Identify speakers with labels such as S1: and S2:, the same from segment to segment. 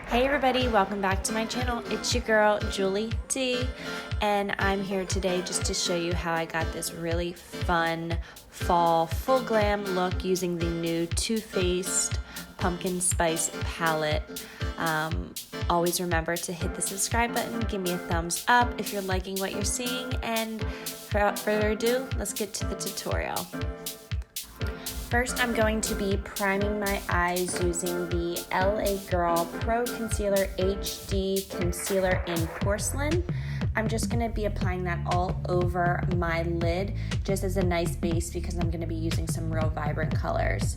S1: Hey everybody, welcome back to my channel. It's your girl, Julie T, and I'm here today just to show you how I got this really fun fall full glam look using the new Too Faced Pumpkin Spice palette. Always remember to hit the subscribe button, give me a thumbs up if you're liking what you're seeing, and without further ado, let's get to the tutorial. First, I'm going to be priming my eyes using the LA Girl Pro Concealer HD Concealer in Porcelain. I'm just going to be applying that all over my lid just as a nice base because I'm going to be using some real vibrant colors.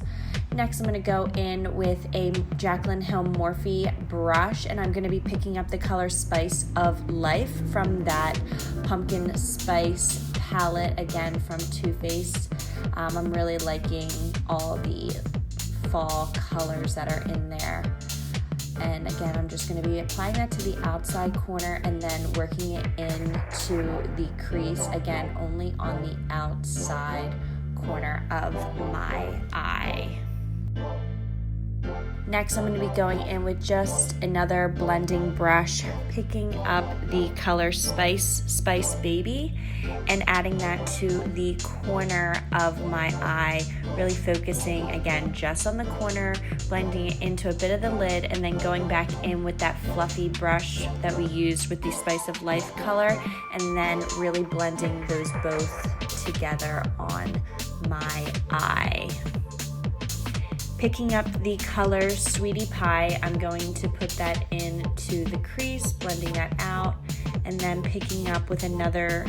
S1: Next, I'm going to go in with a Jaclyn Hill Morphe brush, and I'm going to be picking up the color Spice of Life from that Pumpkin Spice palette, again from Too Faced. I'm really liking all the fall colors that are in there. And again, I'm just going to be applying that to the outside corner and then working it into the crease, again, only on the outside corner of my eye. Next, I'm going to be going in with just another blending brush, picking up the color Spice Baby, and adding that to the corner of my eye, really focusing again just on the corner, blending it into a bit of the lid, and then going back in with that fluffy brush that we used with the Spice of Life color, and then really blending those both together on my eye. Picking up the color Sweetie Pie, I'm going to put that into the crease, blending that out, and then picking up with another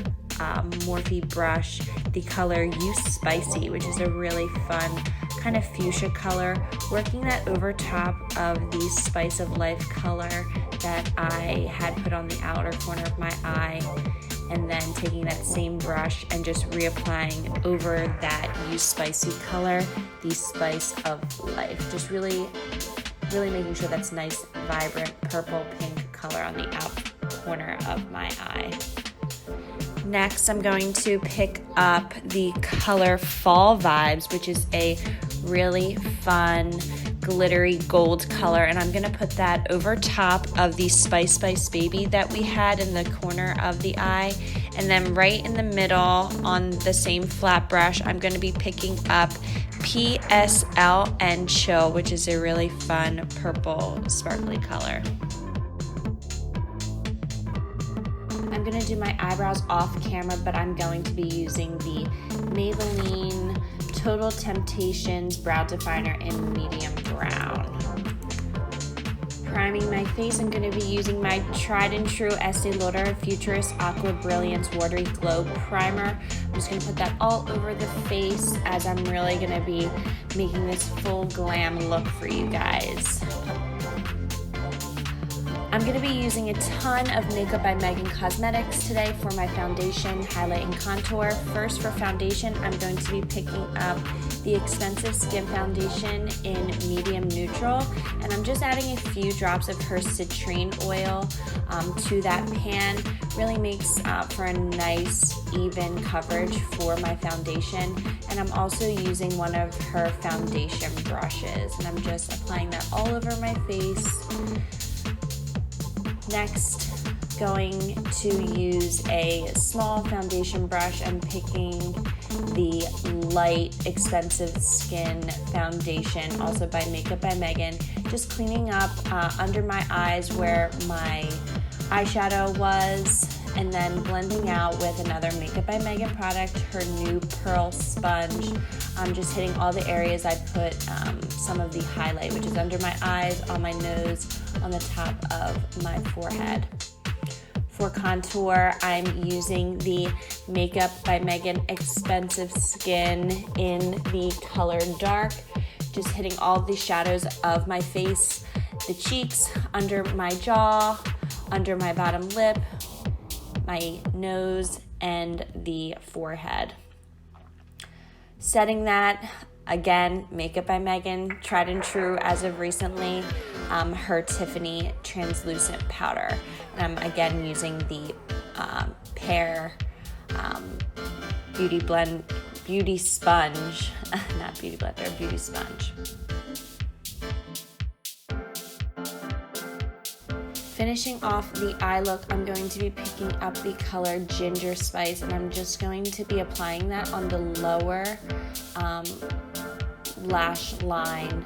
S1: Morphe brush the color You Spicy, which is a really fun kind of fuchsia color, working that over top of the Spice of Life color that I had put on the outer corner of my eye, and then taking that same brush and just reapplying over that You Spicy color the Spice of Life. Just really making sure that's nice, vibrant purple pink color on the out corner of my eye. Next, I'm going to pick up the color Fall Vibes, which is a really fun glittery gold color, and I'm going to put that over top of the Spice Baby that we had in the corner of the eye, and then right in the middle on the same flat brush, I'm going to be picking up PSL and Chill, which is a really fun purple sparkly color. I'm going to do my eyebrows off camera, but I'm going to be using the Maybelline Total Temptations Brow Definer in medium brown. Priming my face, I'm going to be using my tried and true Estee Lauder Futurist Aqua Brilliance Watery Glow Primer. I'm just going to put that all over the face as I'm really going to be making this full glam look for you guys. I'm going to be using a ton of Makeup by Megan cosmetics today for my foundation, highlight, and contour. First, for foundation, I'm going to be picking up the Expensive Skin Foundation in medium neutral, and I'm just adding a few drops of her citrine oil to that pan. Really makes for a nice even coverage for my foundation, and I'm also using one of her foundation brushes, and I'm just applying that all over my face. Next, going to use a small foundation brush and picking the light Expensive Skin Foundation, also by Makeup by Megan, just cleaning up under my eyes where my eyeshadow was, and then blending out with another Makeup by Megan product, her new Pearl Sponge. I'm just hitting all the areas I put some of the highlight, which is under my eyes, on my nose, on the top of my forehead. For contour, I'm using the Makeup by Megan Expensive Skin in the color Dark, just hitting all the shadows of my face, the cheeks, under my jaw, under my bottom lip, my nose, and the forehead. Setting that, again, Makeup by Megan, tried and true as of recently, her Tiffany Translucent Powder. And I'm again using the Pear Beauty Sponge, not Beauty Blender, Beauty Sponge. Finishing off the eye look, I'm going to be picking up the color Ginger Spice, and I'm just going to be applying that on the lower lash line,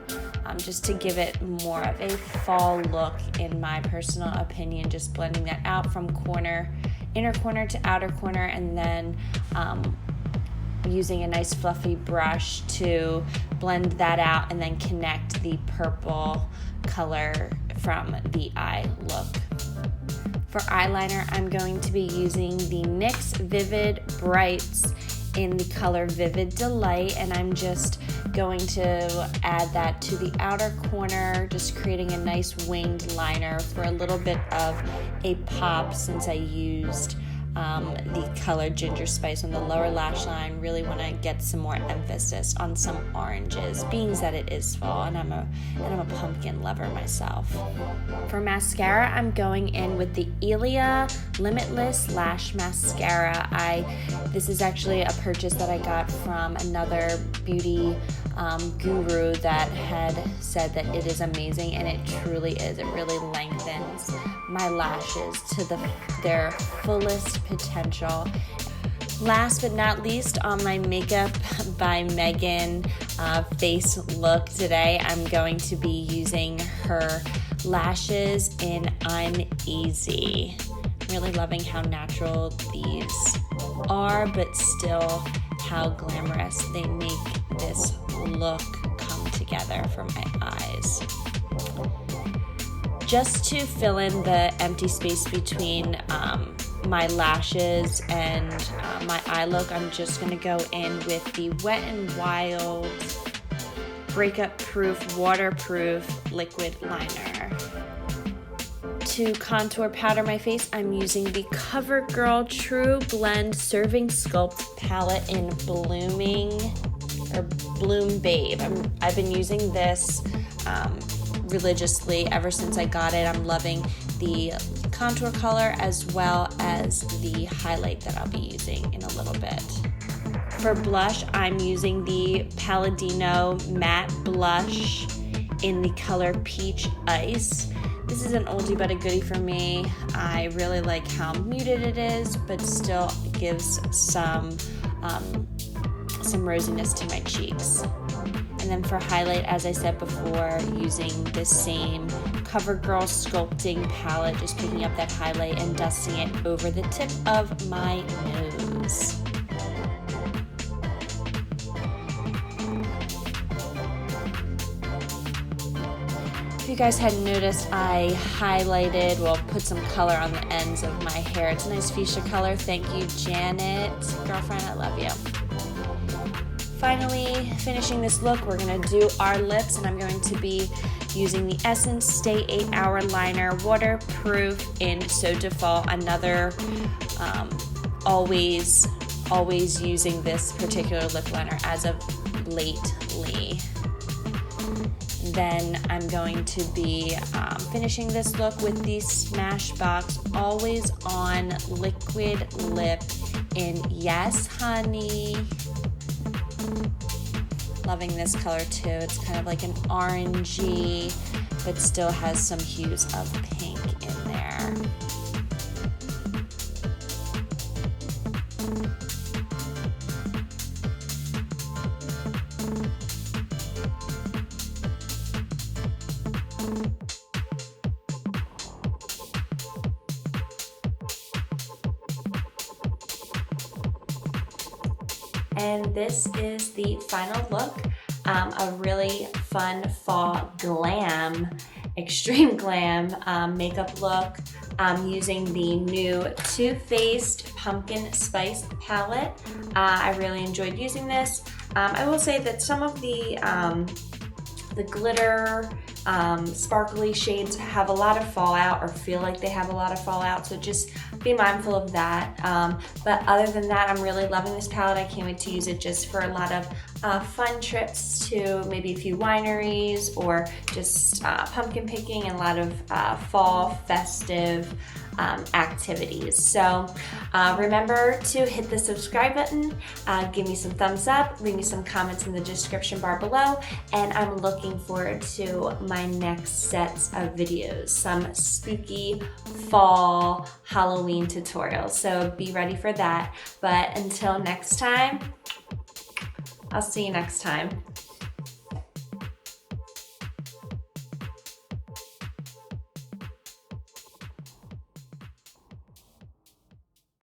S1: just to give it more of a fall look in my personal opinion, just blending that out from inner corner to outer corner, and then using a nice fluffy brush to blend that out and then connect the purple color from the eye look. For eyeliner, I'm going to be using the NYX Vivid Brights in the color Vivid Delight, and I'm just going to add that to the outer corner, just creating a nice winged liner for a little bit of a pop, since I used the color Ginger Spice on the lower lash line. Really want to get some more emphasis on some oranges, being that it is fall and I'm a pumpkin lover myself. For mascara, I'm going in with the ILIA Limitless Lash Mascara. This is actually a purchase that I got from another beauty guru that had said that it is amazing, and it truly is. It really lengthens my lashes to their fullest potential. Last but not least, on my Makeup by Megan face look today, I'm going to be using her lashes in I'm Easy. I'm really loving how natural these are, but still how glamorous they make this look come together for my eyes. Just to fill in the empty space between my lashes and my eye look, I'm just going to go in with the Wet n Wild Breakup Proof Waterproof Liquid Liner. To contour powder my face, I'm using the Covergirl Trublend Serving Sculpt palette in Bloom Babe. I've been using this religiously ever since I got it. I'm loving the contour color as well as the highlight that I'll be using in a little bit. For blush, I'm using the Palladino Matte Blush in the color Peach Ice. This is an oldie but a goodie for me. I really like how muted it is, but still gives some rosiness to my cheeks. And then for highlight, as I said before, using the same CoverGirl Sculpting palette, just picking up that highlight and dusting it over the tip of my nose. If you guys hadn't noticed, I put some color on the ends of my hair. It's a nice fuchsia color. Thank you, Janet. Girlfriend, I love you. Finally, finishing this look, we're gonna do our lips, and I'm going to be using the Essence Stay 8 Hour Liner, waterproof in So to Fall. Another always using this particular lip liner as of lately. Then I'm going to be finishing this look with the Smashbox Always On Liquid Lip in Yes Honey. Loving this color too. It's kind of like an orangey, but still has some hues of pink in there. And this is the final look, a really fun fall glam, extreme glam makeup look. I'm using the new Too Faced Pumpkin Spice palette. I really enjoyed using this. I will say that some of the glitter sparkly shades have a lot of fallout, or feel like they have a lot of fallout, so just be mindful of that. But other than that, I'm really loving this palette. I can't wait to use it just for a lot of fun trips to maybe a few wineries or just pumpkin picking and a lot of fall festive activities. So remember to hit the subscribe button, give me some thumbs up, leave me some comments in the description bar below, and I'm looking forward to my next sets of videos, some spooky fall Halloween tutorials. So be ready for that. But until next time, I'll see you next time.